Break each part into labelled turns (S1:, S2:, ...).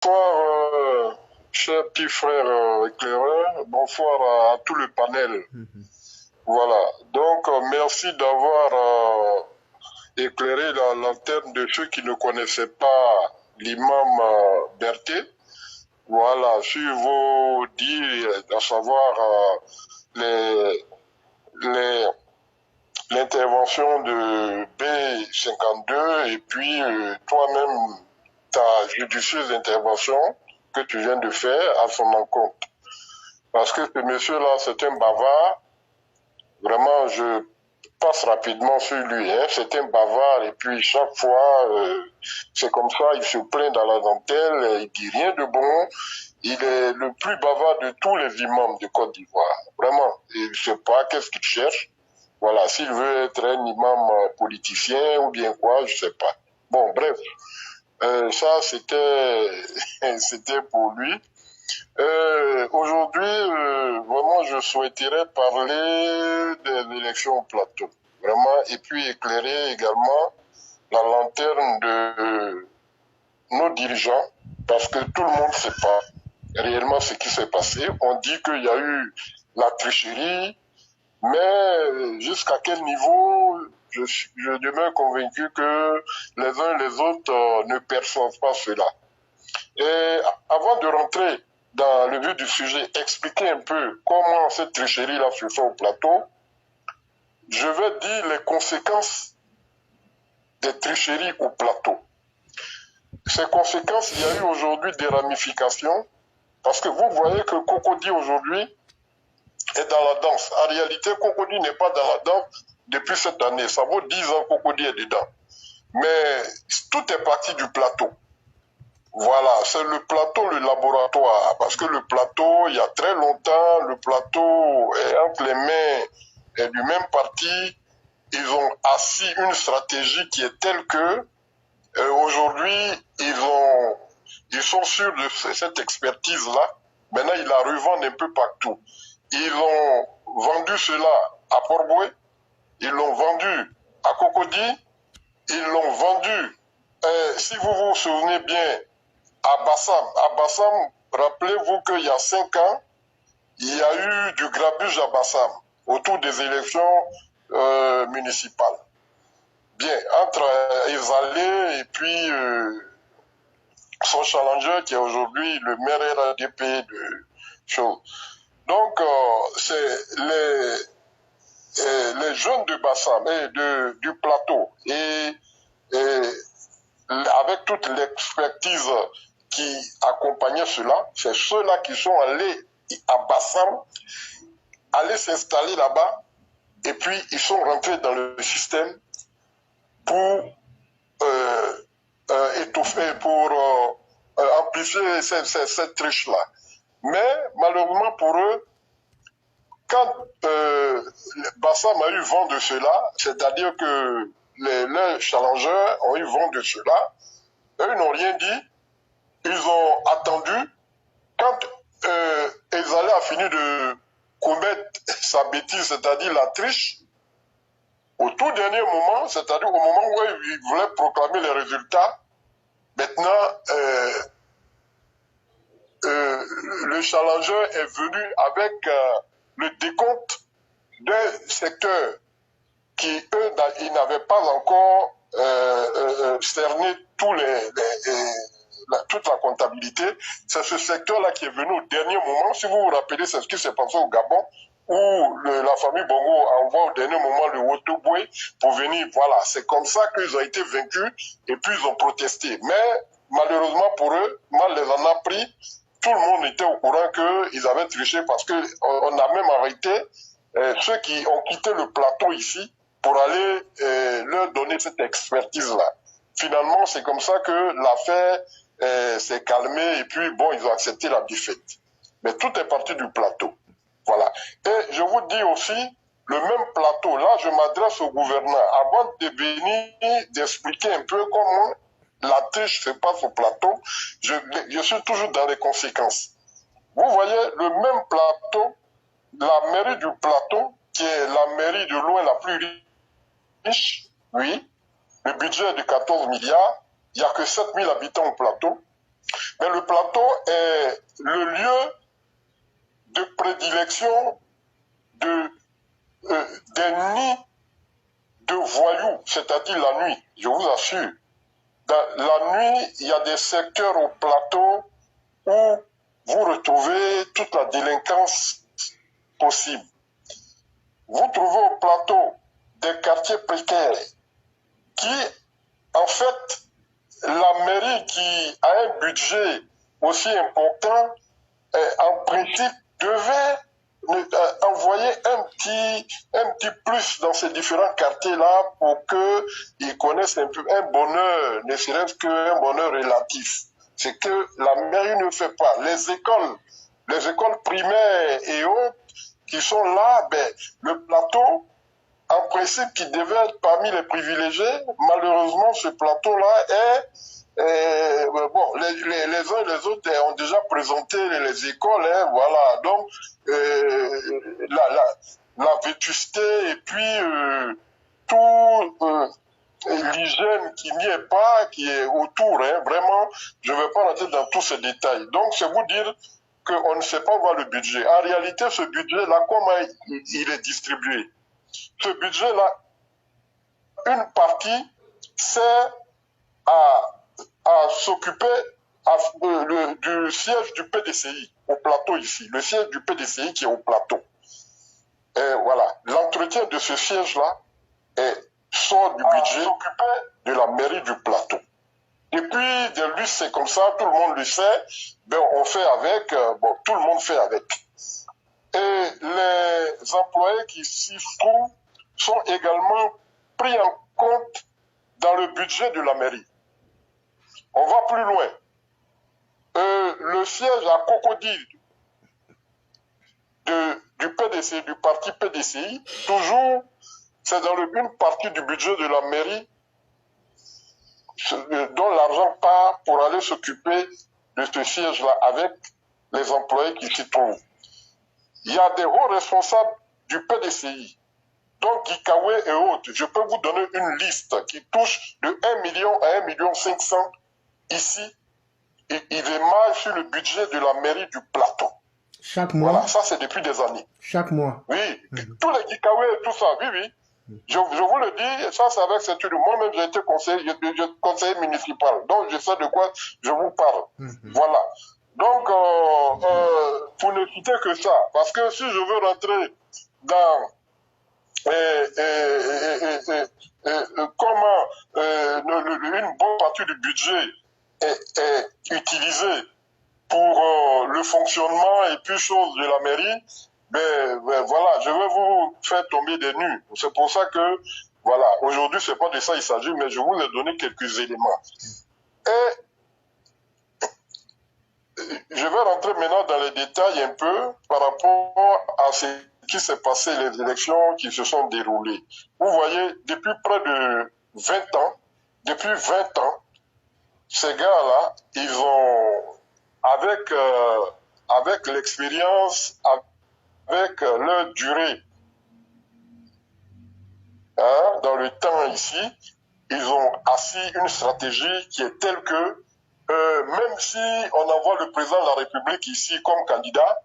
S1: Bonsoir, cher petit frère éclaireur. Bonsoir à tout le panel.
S2: Mhm.
S1: Voilà. Donc, merci d'avoir éclairé la lanterne de ceux qui ne connaissaient pas l'imam Berthet. Voilà, sur vos dires, à savoir les, les, l'intervention de B52 et puis toi-même, ta judicieuse intervention que tu viens de faire à son encontre. Parce que ce monsieur-là, c'est un bavard. Vraiment, je passe rapidement sur lui. Hein. C'est un bavard et puis chaque fois, c'est comme ça, il se plaint dans la dentelle, il dit rien de bon. Il est le plus bavard de tous les imams de Côte d'Ivoire. Vraiment, il ne sait pas qu'est-ce qu'il cherche. Voilà, s'il veut être un imam politicien ou bien quoi, je sais pas. Bon, bref, ça c'était c'était pour lui. Aujourd'hui, vraiment, je souhaiterais parler des élections au plateau. Vraiment, et puis éclairer également la lanterne de nos dirigeants, parce que tout le monde ne sait pas réellement ce qui s'est passé. On dit qu'il y a eu la tricherie, mais jusqu'à quel niveau, je demeure convaincu que les uns et les autres ne perçoivent pas cela. Et avant de rentrer dans le vif du sujet, expliquer un peu comment cette tricherie-là se fait au plateau, je vais dire les conséquences des tricheries au plateau. Ces conséquences, il y a eu aujourd'hui des ramifications, parce que vous voyez que Cocody aujourd'hui est dans la danse. En réalité, Cocody n'est pas dans la danse depuis cette année. Ça vaut 10 ans que Cocody est dedans. Mais tout est parti du plateau. Voilà, c'est le plateau, le laboratoire, parce que le plateau, il y a très longtemps, le plateau est entre les mains du même parti. Ils ont assis une stratégie qui est telle que aujourd'hui, ils sont sûrs de cette expertise-là. Maintenant, ils la revendent un peu partout. Ils ont vendu cela à Port-Boué, ils l'ont vendu à Cocody, ils l'ont vendu, si vous vous souvenez bien, à Bassam. À Bassam, rappelez-vous qu'il y a 5 ans, il y a eu du grabuge à Bassam autour des élections municipales. Bien, entre Ezalé et puis son challenger qui est aujourd'hui le maire RADP de chose. Donc, c'est les jeunes de Bassam et du plateau et avec toute l'expertise qui accompagnait cela, c'est ceux-là qui sont allés à Bassam, aller s'installer là-bas, et puis ils sont rentrés dans le système pour étouffer, pour amplifier cette triche-là. Mais malheureusement pour eux, quand Bassam a eu vent de cela, c'est-à-dire que leurs challengers ont eu vent de cela, eux n'ont rien dit, ils ont attendu. Quand Ezalé a fini de commettre sa bêtise, c'est-à-dire la triche, au tout dernier moment, c'est-à-dire au moment où il voulait proclamer les résultats, maintenant, le challenger est venu avec le décompte d'un secteur qui, eux, ils n'avaient pas encore cerné toute la comptabilité. C'est ce secteur-là qui est venu au dernier moment. Si vous vous rappelez, c'est ce qui s'est passé au Gabon, où la famille Bongo envoie au dernier moment le Wotoboué pour venir. Voilà, c'est comme ça qu'ils ont été vaincus et puis ils ont protesté. Mais malheureusement pour eux, mal les en a pris. Tout le monde était au courant qu'ils avaient triché parce qu'on a même arrêté ceux qui ont quitté le plateau ici pour aller leur donner cette expertise-là. Finalement, c'est comme ça que l'affaire s'est calmée et puis, bon, ils ont accepté la défaite. Mais tout est parti du plateau. Voilà. Et je vous dis aussi, le même plateau, là, je m'adresse au gouverneur, avant de venir d'expliquer un peu comment la triche se passe au plateau, je suis toujours dans les conséquences. Vous voyez, le même plateau, la mairie du plateau, qui est la mairie de loin la plus riche, oui, le budget est de 14 milliards, il n'y a que 7 000 habitants au plateau, Mais le plateau est le lieu de prédilection des nids de voyous, c'est-à-dire la nuit, je vous assure. Dans la nuit, il y a des secteurs au plateau où vous retrouvez toute la délinquance possible. Vous trouvez au plateau des quartiers précaires qui, en fait, la mairie qui a un budget aussi important, en principe, devait envoyer un petit plus dans ces différents quartiers-là pour qu'ils connaissent un peu un bonheur, ne serait-ce qu'un bonheur relatif. C'est que la mairie ne fait pas. Les écoles primaires et autres qui sont là, ben, le plateau, en principe, qui devait être parmi les privilégiés, malheureusement, ce plateau-là est bon, les uns et les autres ont déjà présenté les écoles, hein, voilà. Donc, la vétusté et puis tout l'hygiène qui n'y est pas, qui est autour, hein, vraiment, je ne vais pas rentrer dans tous ces détails. Donc, c'est vous dire qu'on ne sait pas voir le budget. En réalité, ce budget-là, comment il est distribué? Ce budget-là, une partie sert à s'occuper du siège du PDCI au plateau ici, le siège du PDCI qui est au plateau. Et voilà, l'entretien de ce siège-là sort du budget de la mairie du plateau. Depuis des lustres, c'est comme ça, tout le monde le sait, ben on fait avec, bon, tout le monde fait avec. Et les employés qui s'y trouvent sont également pris en compte dans le budget de la mairie. On va plus loin. Le siège à Cocody du PDC, du parti PDCI, toujours, c'est dans une partie du budget de la mairie dont l'argent part pour aller s'occuper de ce siège-là avec les employés qui s'y trouvent. Il y a des hauts responsables du PDCI, donc Gikawe et autres. Je peux vous donner une liste qui touche de 1 million à 1,5 million ici. Et ils émargent sur le budget de la mairie du plateau.
S2: Chaque mois?
S1: Voilà, ça c'est depuis des années.
S2: Chaque mois?
S1: Oui, tous les Gikawe et tout ça, oui, oui. Je vous le dis, ça c'est avec cette étude. Moi-même j'ai été conseiller municipal, donc je sais de quoi je vous parle. Voilà. Donc, pour ne citer que ça, parce que si je veux rentrer dans comment une bonne partie du budget est utilisée pour le fonctionnement et puis choses de la mairie, ben voilà, je vais vous faire tomber des nues. C'est pour ça que, voilà, aujourd'hui, c'est pas de ça il s'agit, mais je vous ai donné quelques éléments. Et je vais rentrer maintenant dans les détails un peu par rapport à ce qui s'est passé, les élections qui se sont déroulées. Vous voyez, depuis près de 20 ans, ces gars-là, ils ont, avec l'expérience, avec leur durée, hein, dans le temps ici, ils ont assis une stratégie qui est telle que même si on envoie le président de la République ici comme candidat,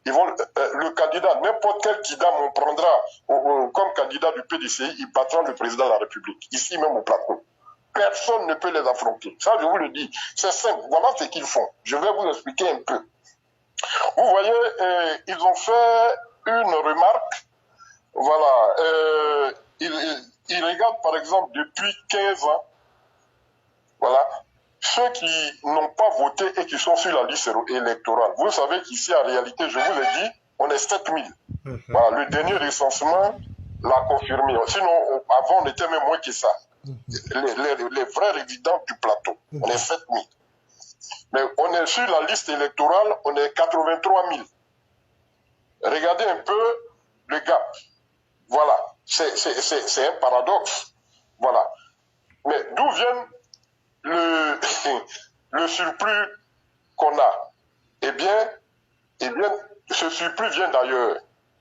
S1: le candidat, n'importe quel candidat on prendra comme candidat du PDCI, il battra le président de la République, ici même au plateau. Personne ne peut les affronter. Ça, je vous le dis. C'est simple. Voilà ce qu'ils font. Je vais vous expliquer un peu. Vous voyez, ils ont fait une remarque. Voilà. Ils regardent, par exemple, depuis 15 ans, voilà, ceux qui n'ont pas voté et qui sont sur la liste électorale. Vous savez qu'ici, en réalité, je vous l'ai dit, on est 7000. Voilà, le dernier recensement l'a confirmé. Sinon, avant, on était même moins que ça. Les vrais résidents du plateau, on est 7000. Mais on est sur la liste électorale, on est 83 000. Regardez un peu le gap. Voilà, c'est un paradoxe. Voilà. Mais d'où vient le surplus qu'on a? Eh bien, ce surplus vient d'ailleurs.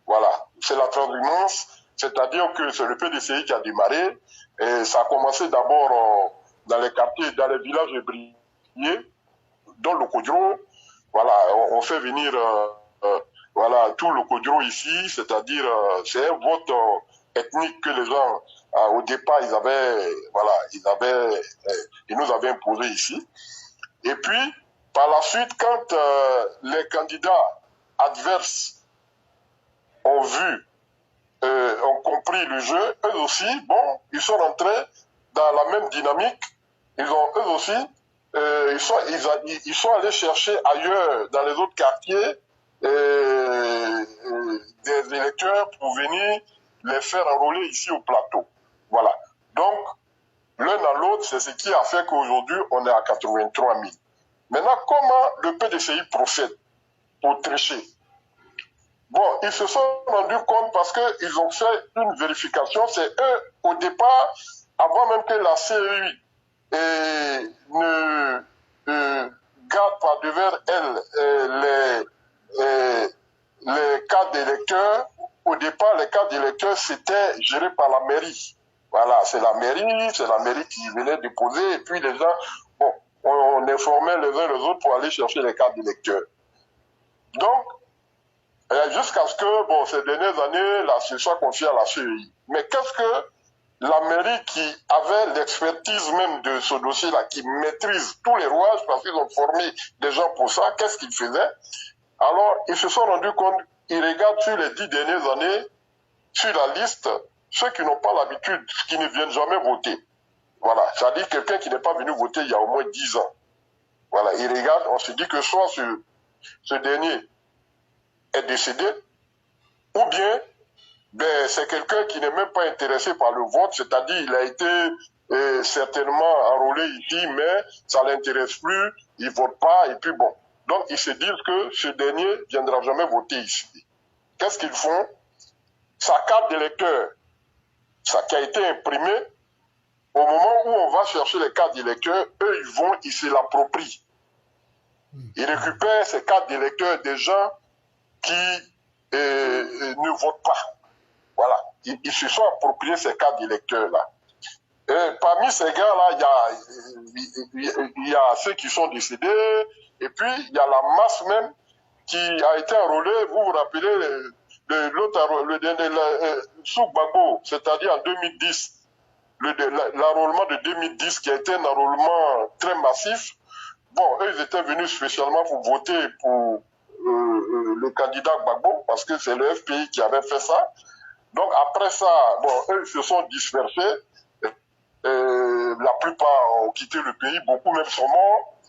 S1: Voilà, c'est la transhumance, c'est-à-dire que c'est le PDCI qui a démarré. Et ça a commencé d'abord dans les quartiers, dans les villages ébriés. dans le Kodjo, voilà, on fait venir voilà, tout le Kodjo ici, c'est-à-dire c'est un vote ethnique que les gens, au départ, ils nous avaient imposé ici. Et puis, par la suite, quand les candidats adverses ont vu, ont compris le jeu, eux aussi, bon, ils sont rentrés dans la même dynamique. Ils ont, eux aussi, ils sont allés chercher ailleurs, dans les autres quartiers, des électeurs pour venir les faire enrôler ici au plateau. Voilà. Donc, l'un à l'autre, c'est ce qui a fait qu'aujourd'hui, on est à 83 000. Maintenant, comment le PDCI procède pour tricher? Bon, ils se sont rendus compte parce qu'ils ont fait une vérification. C'est eux, au départ, avant même que la CEI ne garde par devers elle les cartes d'électeurs. Au départ, les cartes d'électeurs, c'était géré par la mairie. Voilà, c'est la mairie qui venait déposer, et puis les gens, bon, on informait les uns les autres pour aller chercher les cartes d'électeurs. Donc, jusqu'à ce que, bon, ces dernières années, ce soit confié à la CEI. Mais qu'est-ce que la mairie qui avait l'expertise même de ce dossier-là, qui maîtrise tous les rouages, parce qu'ils ont formé des gens pour ça, qu'est-ce qu'ils faisaient? Alors, ils se sont rendus compte, ils regardent sur les 10 dernières années, sur la liste, ceux qui n'ont pas l'habitude, qui ne viennent jamais voter. Voilà, c'est-à-dire quelqu'un qui n'est pas venu voter il y a au moins 10 ans. Voilà, ils regardent, on se dit que soit ce dernier est décédé, ou bien ben, c'est quelqu'un qui n'est même pas intéressé par le vote, c'est-à-dire il a été certainement enrôlé ici, mais ça ne l'intéresse plus, il ne vote pas, et puis bon. Donc ils se disent que ce dernier ne viendra jamais voter ici. Qu'est-ce qu'ils font? Sa carte d'électeur, ça qui a été imprimée, au moment où on va chercher les cartes d'électeurs, eux ils se l'approprient. Ils récupèrent ces cartes d'électeurs des gens qui ne votent pas. Voilà, ils se sont appropriés ces cartes d'électeurs-là. Parmi ces gars-là, il y a ceux qui sont décédés, et puis il y a la masse même qui a été enrôlée. Vous vous rappelez, le dernier, sous Gbagbo, c'est-à-dire en 2010, l'enrôlement de 2010 qui a été un enrôlement très massif. Bon, eux, ils étaient venus spécialement pour voter pour le candidat Gbagbo, parce que c'est le FPI qui avait fait ça. Donc après ça, bon, eux se sont dispersés. La plupart ont quitté le pays, beaucoup même sont morts.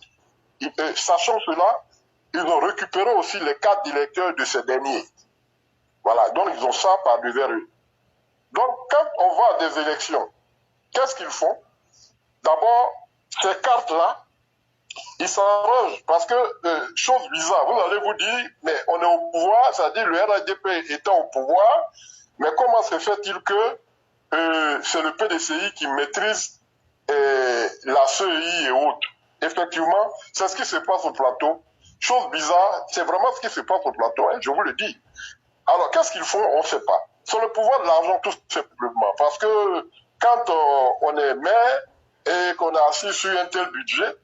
S1: Sachant cela, ils ont récupéré aussi les cartes d'électeurs de ces derniers. Voilà, donc ils ont ça par devers eux. Donc quand on va à des élections, qu'est-ce qu'ils font? D'abord, ces cartes-là, ils s'arrangent parce que, chose bizarre, vous allez vous dire, mais on est au pouvoir, c'est-à-dire le RADP étant au pouvoir, mais comment se fait-il que c'est le PDCI qui maîtrise la CEI et autres? Effectivement, c'est ce qui se passe au plateau. Chose bizarre, c'est vraiment ce qui se passe au plateau, hein, je vous le dis. Alors, qu'est-ce qu'ils font? On ne sait pas. C'est le pouvoir de l'argent, tout simplement. Parce que quand on est maire et qu'on a assis sur un tel budget,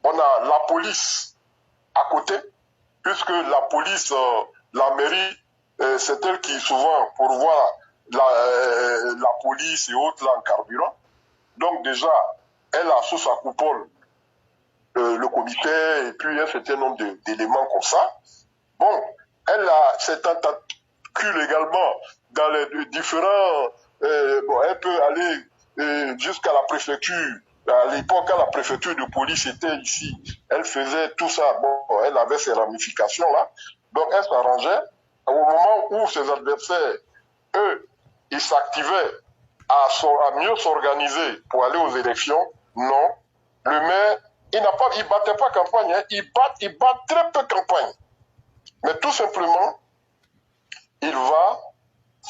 S1: on a la police à côté, puisque la police, la mairie, c'est elle qui souvent pourvoit la police et autres là en carburant. Donc déjà, elle a sous sa coupole le commissaire et puis un certain nombre d'éléments comme ça. Bon, elle a cet tentacule également dans les différents... bon, elle peut aller jusqu'à la préfecture. À l'époque, quand la préfecture de police était ici, elle faisait tout ça. Bon, elle avait ces ramifications-là. Donc, elle s'arrangeait. Au moment où ses adversaires, eux, ils s'activaient à mieux s'organiser pour aller aux élections, non. Le maire, il battait pas campagne, hein. Il bat très peu campagne. Mais tout simplement, il va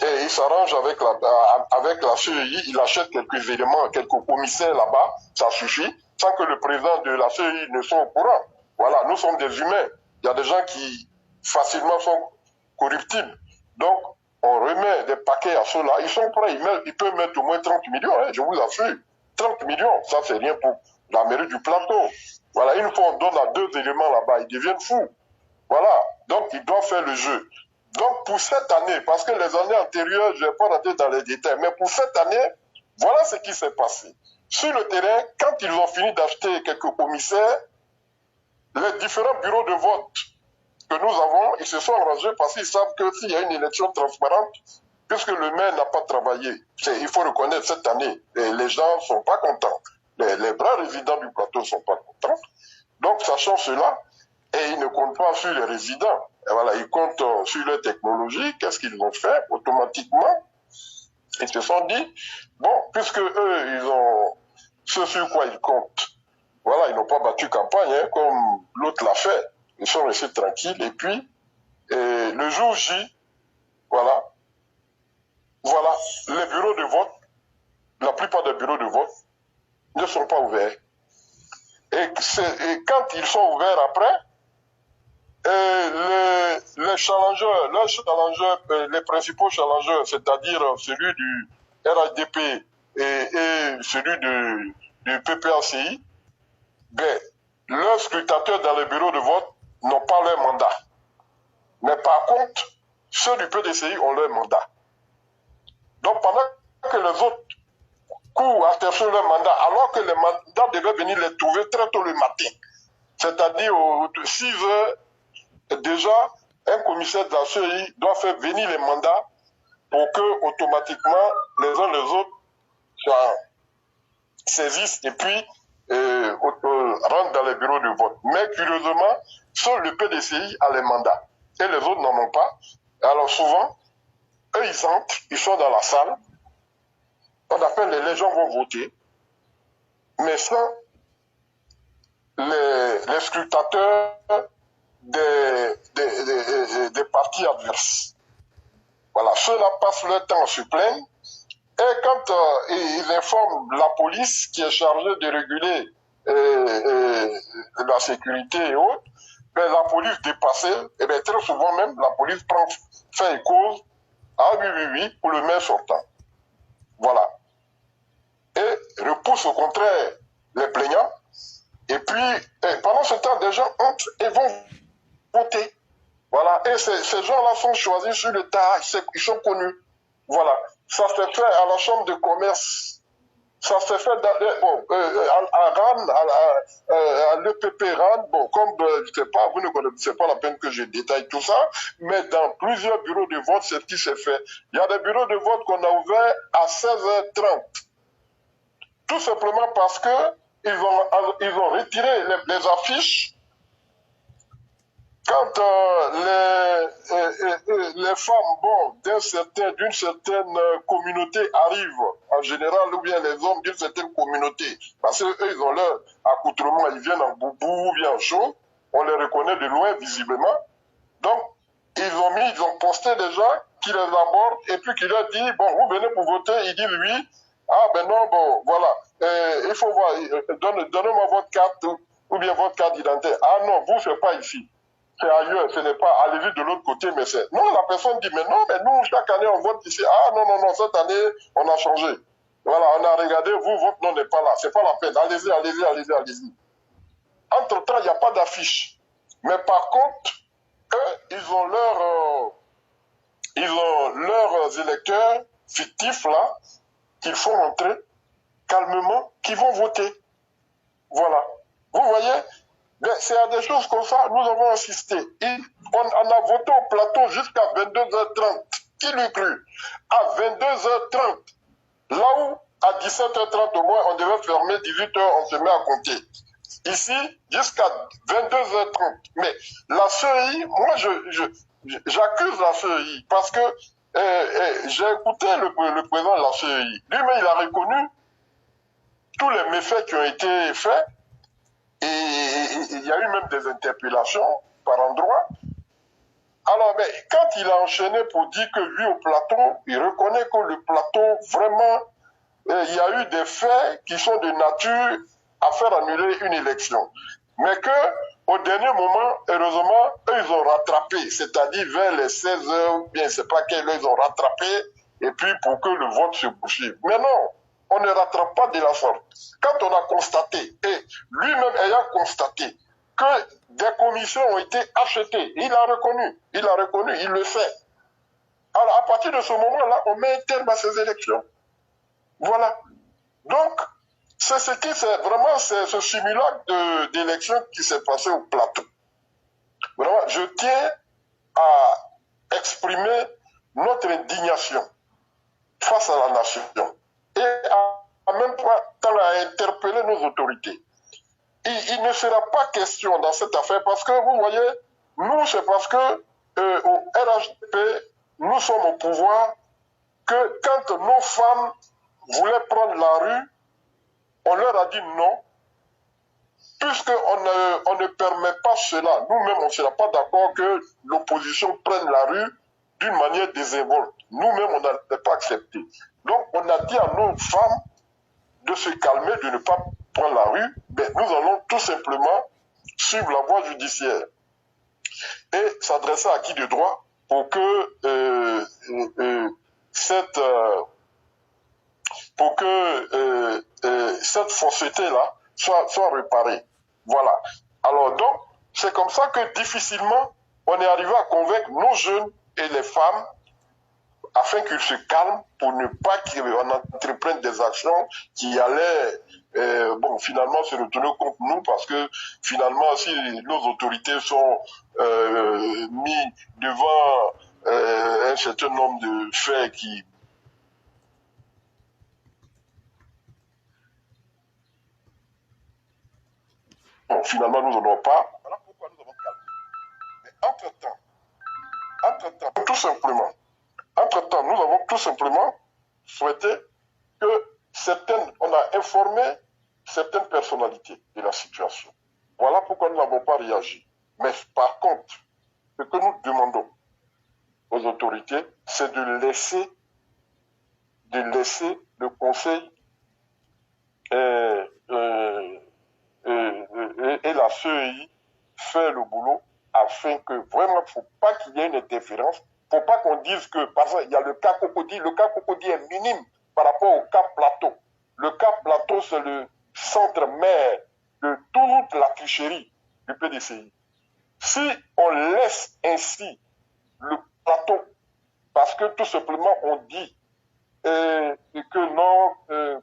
S1: et il s'arrange avec la CEI, il achète quelques éléments, quelques commissaires là-bas, ça suffit, sans que le président de la CEI ne soit au courant. Voilà, nous sommes des humains. Il y a des gens qui facilement sont corruptibles. Donc, on remet des paquets à ceux-là. Ils sont prêts, ils peuvent mettre au moins 30 millions, hein, je vous assure. 30 millions, ça c'est rien la mairie du plateau. Voilà, une fois on donne à 2 éléments là-bas, ils deviennent fous. Voilà, donc ils doivent faire le jeu. Donc pour cette année, parce que les années antérieures, je ne vais pas rentrer dans les détails, mais pour cette année, voilà ce qui s'est passé. Sur le terrain, quand ils ont fini d'acheter quelques commissaires, les différents bureaux de vote que nous avons, ils se sont arrangés parce qu'ils savent que s'il y a une élection transparente, puisque le maire n'a pas travaillé, il faut reconnaître cette année, les gens ne sont pas contents. Les vrais résidents du plateau ne sont pas contents. Donc, sachant cela, et ils ne comptent pas sur les résidents. Et voilà, ils comptent sur leur technologie. Qu'est-ce qu'ils ont fait automatiquement? Ils se sont dit, bon, puisque eux, ils ont ce sur quoi ils comptent. Voilà, ils n'ont pas battu campagne, hein, comme l'autre l'a fait. Ils sont restés tranquilles. Et puis, le jour J, voilà, les bureaux de vote, la plupart des bureaux de vote ne sont pas ouverts. Et quand ils sont ouverts après, les challengeurs, les principaux challengeurs, c'est-à-dire celui du RADP et celui du PPACI, ben, leurs scrutateurs dans les bureaux de vote n'ont pas leur mandat. Mais par contre, ceux du PDCI ont leur mandat. Donc pendant que les autres courent à chercher leur mandat, alors que les mandats devaient venir les trouver très tôt le matin, c'est-à-dire aux 6 heures, déjà, un commissaire de la CEI doit faire venir les mandats pour que, automatiquement, les uns les autres saisissent et puis rentrent dans les bureaux de vote. Mais curieusement, seul le PDCI a les mandats et les autres n'en ont pas. Alors souvent, eux, ils entrent, ils sont dans la salle, on appelle les gens vont voter, mais sans les scrutateurs des partis adverses. Voilà, ceux-là passent leur temps à se plaindre. Et quand ils informent la police qui est chargée de réguler la sécurité et autres, ben, la police dépassée, et bien très souvent même, la police prend fait et cause, ah oui, pour le maire sortant. Voilà. Et repousse au contraire les plaignants. Et puis, pendant ce temps, des gens entrent et vont voter. Voilà. Et ces gens-là sont choisis sur le tas, ils sont connus. Voilà. Ça s'est fait à la chambre de commerce. Ça s'est fait à RAN, à l'EPP RAN. Bon, comme je sais pas, vous ne connaissez pas la peine que je détaille tout ça, mais dans plusieurs bureaux de vote, c'est ce qui s'est fait. Il y a des bureaux de vote qu'on a ouverts à 16h30. Tout simplement parce que ils ont retiré les affiches quand les femmes d'une certaine communauté arrivent, en général, ou bien les hommes d'une certaine communauté, parce qu'eux, ils ont leur accoutrement, ils viennent en boubou ou bien en chaud, on les reconnaît de loin visiblement. Donc, ils ont posté des gens qui les abordent et puis qui leur disent, bon, vous venez pour voter, ils disent oui. Ah ben non, bon, voilà, il faut voir, donnez-moi votre carte ou bien votre carte d'identité. Ah non, vous, c'est pas ici. C'est ailleurs, ce n'est pas, allez-y de l'autre côté, mais c'est... Non, la personne dit, mais non, mais nous, chaque année, on vote ici. Ah non, cette année, on a changé. Voilà, on a regardé, vous, votre nom n'est pas là. C'est pas la peine. Allez-y. Entre-temps, il n'y a pas d'affiche. Mais par contre, eux, ils ont leurs électeurs fictifs, là, qu'ils font rentrer calmement, qui vont voter. Voilà. Vous voyez? C'est à des choses comme ça, nous avons assisté. On a voté au plateau jusqu'à 22h30. Qui l'eût cru? À 22h30, là où à 17h30 au moins, on devait fermer 18h, on se met à compter. Ici, jusqu'à 22h30. Mais la CEI, moi, j'accuse la CEI parce que j'ai écouté le président de la CEI. Lui-même, il a reconnu tous les méfaits qui ont été faits. Et il y a eu même des interpellations par endroits. Alors, mais quand il a enchaîné pour dire que lui, au plateau, il reconnaît que le plateau, vraiment, il y a eu des faits qui sont de nature à faire annuler une élection. Mais que, au dernier moment, heureusement, eux, ils ont rattrapé, c'est-à-dire vers les 16 heures, bien, c'est pas quelle heure, ils ont rattrapé, et puis pour que le vote se poursuive. Mais non, on ne rattrape pas de la sorte. Quand on a constaté, et lui-même ayant constaté, que des commissions ont été achetées, il a reconnu, il le sait. Alors à partir de ce moment-là, on met un terme à ces élections. Voilà. Donc, c'est ce qui c'est vraiment ce simulacre d'élection qui s'est passé au plateau. Vraiment, je tiens à exprimer notre indignation face à la nation et en même temps à interpeller nos autorités. Il ne sera pas question dans cette affaire parce que vous voyez, nous c'est parce que au RHDP, nous sommes au pouvoir que quand nos femmes voulaient prendre la rue, on leur a dit non, puisqu'on ne permet pas cela. Nous-mêmes, on ne sera pas d'accord que l'opposition prenne la rue d'une manière désinvolte. Nous-mêmes, on n'a pas accepté. Donc, on a dit à nos femmes de se calmer, de ne pas prendre la rue, mais nous allons tout simplement suivre la voie judiciaire et s'adresser à qui de droit pour que cette fausseté-là soit réparée. Voilà. Alors donc, c'est comme ça que difficilement, on est arrivé à convaincre nos jeunes et les femmes afin qu'ils se calment pour ne pas qu'on entreprenne des actions qui allaient finalement se retourner contre nous parce que finalement si nos autorités sont mis devant un certain nombre de faits qui finalement nous n'en avons pas. Voilà pourquoi nous avons calmé. Mais entre-temps, nous avons tout simplement souhaité que on a informé certaines personnalités de la situation. Voilà pourquoi nous n'avons pas réagi. Mais par contre, ce que nous demandons aux autorités, c'est de laisser le Conseil et la CEI faire le boulot afin que vraiment, il ne faut pas qu'il y ait une interférence. Il ne faut pas qu'on dise que, par exemple, il y a le cas Cocody est minime par rapport au cas Plateau. Le cas Plateau, c'est le centre mère de toute la tricherie du PDCI. Si on laisse ainsi le Plateau, parce que tout simplement on dit que non,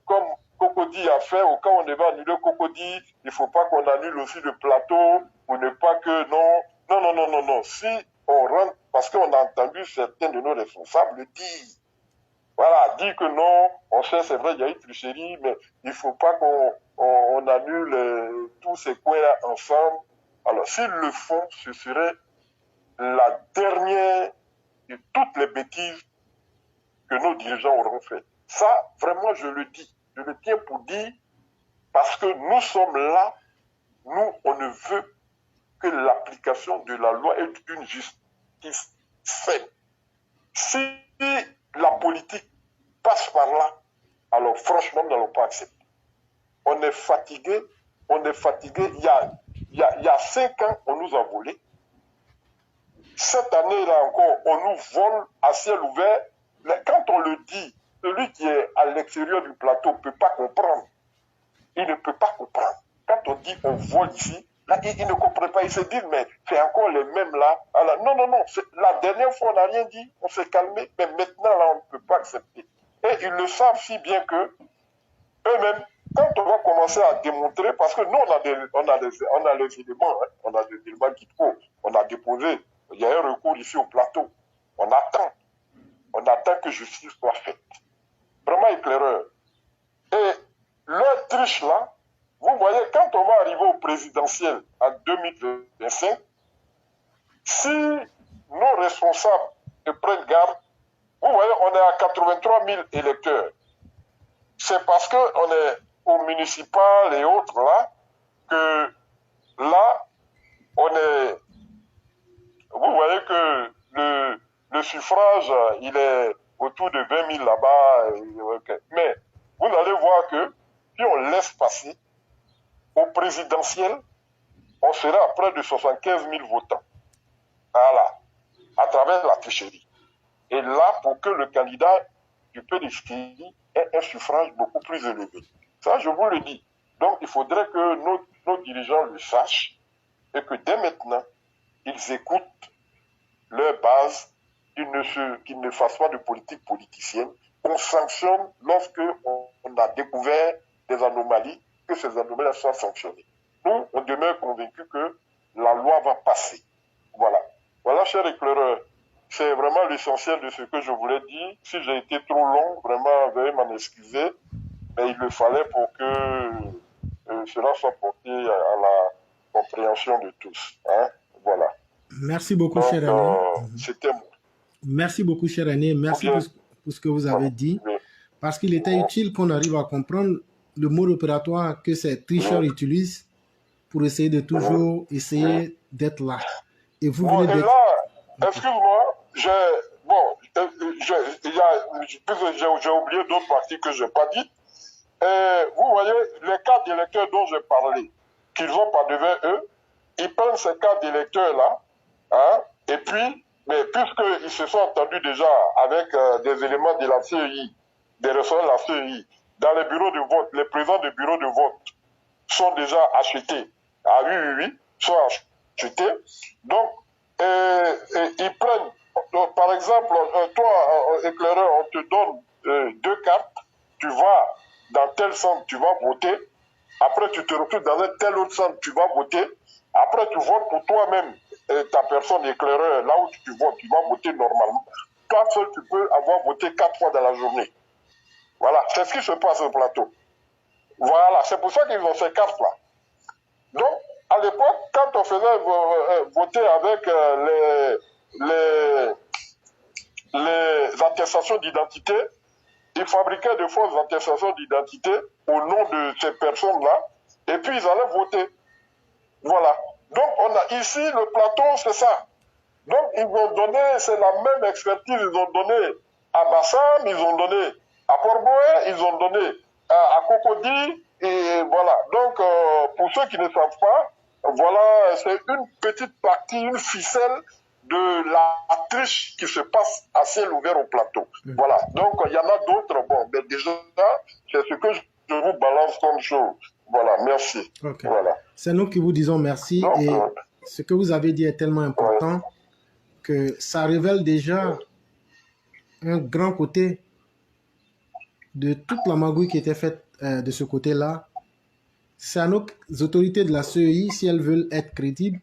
S1: comme Cocody a fait, au cas où on devait annuler Cocody, il ne faut pas qu'on annule aussi le Plateau, pour ne pas que non. Si on rentre, parce qu'on a entendu certains de nos responsables dire, voilà, dire que non, on sait, c'est vrai, il y a eu tricherie, mais il ne faut pas qu'on annule tous ces coins-là ensemble. Alors, s'ils le font, ce serait la dernière de toutes les bêtises que nos dirigeants auront fait. Ça, vraiment, je le tiens pour dire, parce que nous sommes là, nous, on ne veut que l'application de la loi et d'une justice saine. Si la politique passe par là, alors franchement, nous n'allons pas accepter. On est fatigué. Il y a 5 ans, on nous a volé. Cette année-là encore, on nous vole à ciel ouvert. Quand on le dit, celui qui est à l'extérieur du plateau ne peut pas comprendre. Il ne peut pas comprendre. Quand on dit on vole ici, là, il ne comprend pas. Il se dit, mais c'est encore les mêmes là. Alors, non. La dernière fois, on n'a rien dit. On s'est calmé. Mais maintenant, là, on ne peut pas accepter. Et ils le savent si bien que eux-mêmes, quand on va commencer à démontrer, parce que nous, on a les éléments, hein, on a des éléments qu'il faut. On a déposé. Il y a un recours ici au plateau. On attend que justice soit faite. Vraiment éclaireur. Et leur triche là, vous voyez, quand on va arriver au présidentiel en 2025, si nos responsables ne prennent garde, vous voyez, on est à 83 000 électeurs. C'est parce qu'on est au municipal et autres là, que là, on est... Vous voyez que le suffrage, il est autour de 20 000 là-bas. Okay. Mais vous allez voir que si on laisse passer, au présidentiel, on sera à près de 75 000 votants. Voilà. À travers la tricherie. Et là, pour que le candidat du PDCI ait un suffrage beaucoup plus élevé. Ça, je vous le dis. Donc, il faudrait que nos dirigeants le sachent et que dès maintenant, ils écoutent leur base, qu'ils ne fassent pas de politique politicienne, qu'on sanctionne lorsque on a découvert des anomalies, que ces anomalies soient sanctionnées. Nous, on demeure convaincus que la loi va passer. Voilà. Voilà, cher éclaireur. C'est vraiment l'essentiel de ce que je voulais dire. Si j'ai été trop long, vraiment, veuillez m'en excuser. Mais il le fallait pour que cela soit porté à la compréhension de tous. Hein? Voilà.
S2: Merci beaucoup, cher Aîné.
S1: C'était moi.
S2: Merci beaucoup, cher Aîné. Merci pour ce que vous avez dit. Parce qu'il était utile qu'on arrive à comprendre le mode opératoire que ces tricheurs utilisent pour essayer de toujours essayer d'être là. Et vous venez
S1: et
S2: d'être...
S1: là, excuse-moi, j'ai oublié d'autres parties que je n'ai pas dites. Vous voyez, les cartes d'électeurs dont j'ai parlé, qu'ils ont pas devant eux, ils prennent ces cartes d'électeurs-là, hein, et puis, mais puisqu'ils se sont entendus déjà avec des éléments de la CEI, des ressorts de la CEI, dans les bureaux de vote, les présents des bureaux de vote sont déjà achetés. Ah oui, sont achetés. Donc, ils prennent, par exemple, toi, éclaireur, on te donne 2 cartes, tu vas dans tel centre, tu vas voter. Après, tu te retrouves dans un tel autre centre, tu vas voter. Après, tu votes pour toi-même, ta personne éclaireur, là où tu votes, tu vas voter normalement. Toi seul, tu peux avoir voté 4 fois dans la journée. Voilà, c'est ce qui se passe au plateau. Voilà, c'est pour ça qu'ils ont ces cartes-là. Donc, à l'époque, quand on faisait voter avec les attestations d'identité, ils fabriquaient de fausses attestations d'identité au nom de ces personnes-là, et puis ils allaient voter. Voilà. Donc, on a ici le plateau, c'est ça. Donc, ils ont donné, c'est la même expertise, ils ont donné à Bassam, ils ont donné à Port-Boué, ils ont donné à Cocody, et voilà. Donc, pour ceux qui ne savent pas, voilà, c'est une petite partie, une ficelle de la triche qui se passe à ciel ouvert au plateau. Voilà. Donc, il y en a d'autres. Bon, mais déjà, c'est ce que je vous balance comme chose. Voilà, merci.
S2: Okay.
S1: Voilà.
S2: C'est nous qui vous disons merci. Donc, et ce que vous avez dit est tellement important que ça révèle déjà un grand côté de toute la magouille qui était faite de ce côté-là. C'est à nos autorités de la CEI, si elles veulent être crédibles,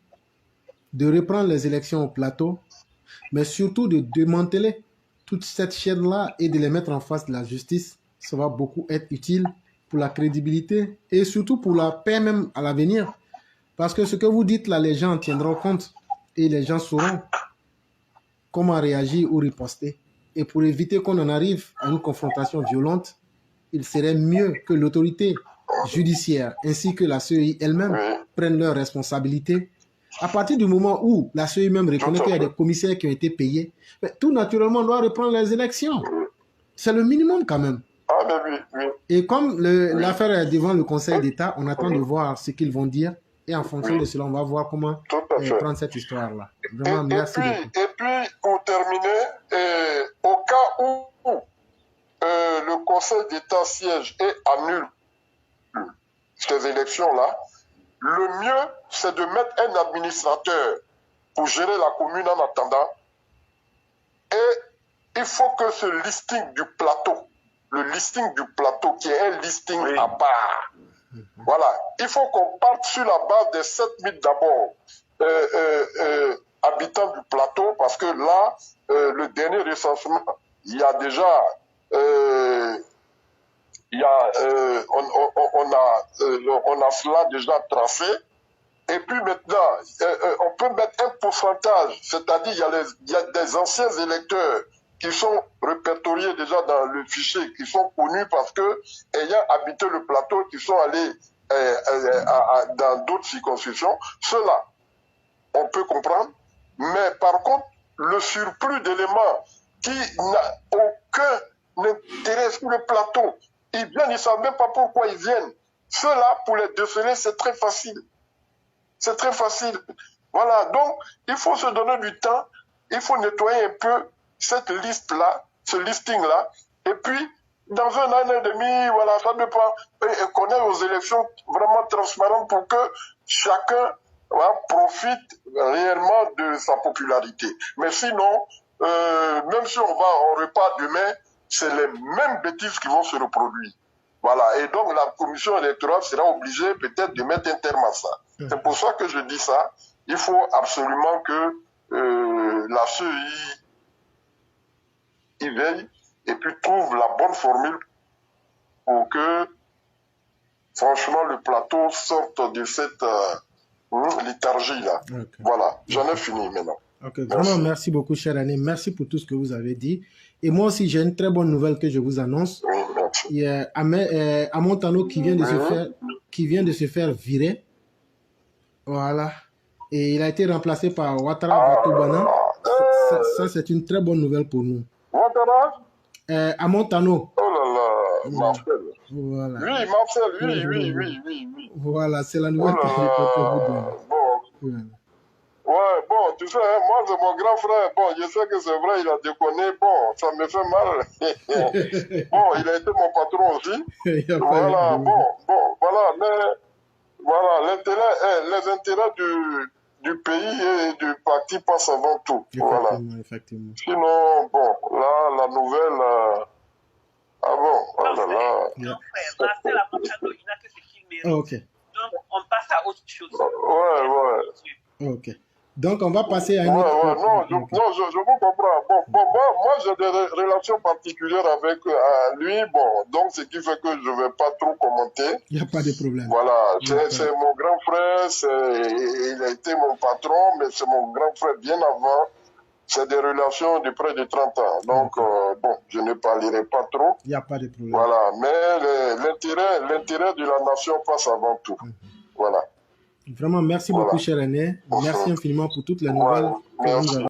S2: de reprendre les élections au plateau, mais surtout de démanteler toute cette chaîne-là et de les mettre en face de la justice. Ça va beaucoup être utile pour la crédibilité et surtout pour la paix même à l'avenir. Parce que ce que vous dites là, les gens en tiendront compte et les gens sauront comment réagir ou riposter. Et pour éviter qu'on en arrive à une confrontation violente, il serait mieux que l'autorité judiciaire ainsi que la CEI elle-même prennent leurs responsabilités. À partir du moment où la CEI même reconnaît qu'il y a des commissaires qui ont été payés, tout naturellement doit reprendre les élections. C'est le minimum quand même.
S1: Ah, mais oui.
S2: Et comme l'affaire est devant le Conseil d'État, on attend de voir ce qu'ils vont dire. Et en fonction de cela, on va voir comment prendre cette histoire-là. Vraiment, merci beaucoup.
S1: Et puis, pour terminer, au cas où le Conseil d'État siège et annule ces élections-là, le mieux, c'est de mettre un administrateur pour gérer la commune en attendant. Et il faut que ce listing du plateau, le listing du plateau, qui est un listing à part, voilà, il faut qu'on parte sur la base des 7000 d'abord habitants du plateau, parce que là, le dernier recensement, il y a déjà, on a cela déjà tracé. Et puis maintenant, on peut mettre un pourcentage, c'est-à-dire il y a des anciens électeurs qui sont répertoriés déjà dans le fichier, qui sont connus parce que, ayant habité le plateau, qui sont allés dans d'autres circonscriptions. Cela, on peut comprendre, mais par contre, le surplus d'éléments qui n'a aucun intérêt sur le plateau, ils viennent, ils ne savent même pas pourquoi ils viennent. Cela, pour les déceler, c'est très facile. C'est très facile. Voilà, donc, il faut se donner du temps, il faut nettoyer un peu cette liste-là, ce listing-là, et puis dans un an et demi, voilà, ça dépend, et qu'on ait aux élections vraiment transparentes pour que chacun profite réellement de sa popularité. Mais sinon, même si on repart demain, c'est les mêmes bêtises qui vont se reproduire. Voilà, et donc la commission électorale sera obligée peut-être de mettre un terme à ça. C'est pour ça que je dis ça. Il faut absolument que la CEI y veille et puis trouve la bonne formule pour que, franchement, le plateau sorte de cette léthargie-là. Okay. Voilà, j'en ai fini maintenant.
S2: Okay. Vraiment, merci beaucoup, cher René. Merci pour tout ce que vous avez dit. Et moi aussi, j'ai une très bonne nouvelle que je vous annonce.
S1: Oui, merci.
S2: Il y a Amon Tano qui vient de se faire virer. Voilà. Et il a été remplacé par Ouattara Vatobana. Ça c'est une très bonne nouvelle pour nous.
S1: Ouattara
S2: Amon Tano.
S1: Oh là là, Marcel.
S2: Voilà.
S1: Oui, Marcel, oui.
S2: Voilà, c'est la nouvelle que je vous donne.
S1: Bon.
S2: Voilà.
S1: Ouais, bon, tu sais, moi c'est mon grand frère. Bon, je sais que c'est vrai, il a déconné. Bon, ça me fait mal. Bon, il a été mon patron aussi. Voilà, voilà, mais voilà, les intérêts du pays et du parti passent avant tout. Voilà.
S2: Effectivement.
S1: Sinon, bon, là, la nouvelle. Ah bon, oh là là.
S3: Marcel Amontano, il n'a que ce qu'il mérite.
S2: Ok.
S3: Donc, on passe à autre chose.
S1: Ouais.
S2: Ok. Donc, on va passer à une
S1: autre... Non, je vous comprends. Bon, moi j'ai des relations particulières avec lui. Bon, donc, ce qui fait que je ne vais pas trop commenter.
S2: Il n'y a pas de problème.
S1: Voilà, c'est mon grand frère. Il a été mon patron, mais c'est mon grand frère bien avant. C'est des relations de près de 30 ans. Donc, bon, je ne parlerai pas trop.
S2: Il n'y a pas de problème.
S1: Voilà, mais l'intérêt de la nation passe avant tout. Voilà.
S2: Vraiment, merci beaucoup, cher René. Merci infiniment pour toutes les nouvelles que vous avez.